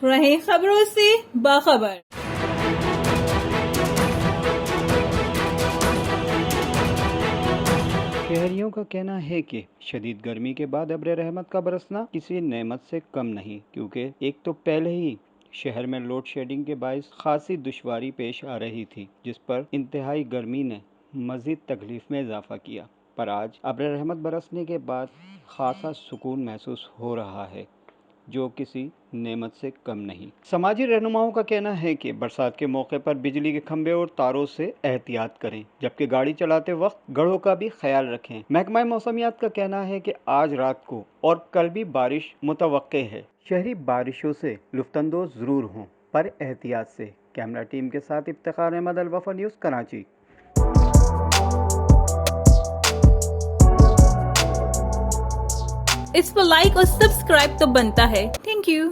رہیں خبروں سے باخبر۔ شہریوں کا کہنا ہے کہ شدید گرمی کے بعد ابر رحمت کا برسنا کسی نعمت سے کم نہیں، کیونکہ ایک تو پہلے ہی شہر میں لوڈ شیڈنگ کے باعث خاصی دشواری پیش آ رہی تھی، جس پر انتہائی گرمی نے مزید تکلیف میں اضافہ کیا۔ پر آج ابر رحمت برسنے کے بعد خاصا سکون محسوس ہو رہا ہے، جو کسی نعمت سے کم نہیں۔ سماجی رہنماؤں کا کہنا ہے کہ برسات کے موقع پر بجلی کے کھمبے اور تاروں سے احتیاط کریں، جبکہ گاڑی چلاتے وقت گڑھوں کا بھی خیال رکھیں۔ محکمہ موسمیات کا کہنا ہے کہ آج رات کو اور کل بھی بارش متوقع ہے۔ شہری بارشوں سے لطف اندوز ضرور ہوں، پر احتیاط سے۔ کیمرہ ٹیم کے ساتھ افتخار احمد، الوفا نیوز، کراچی۔ اس پر لائک اور سبسکرائب تو بنتا ہے۔ Thank you.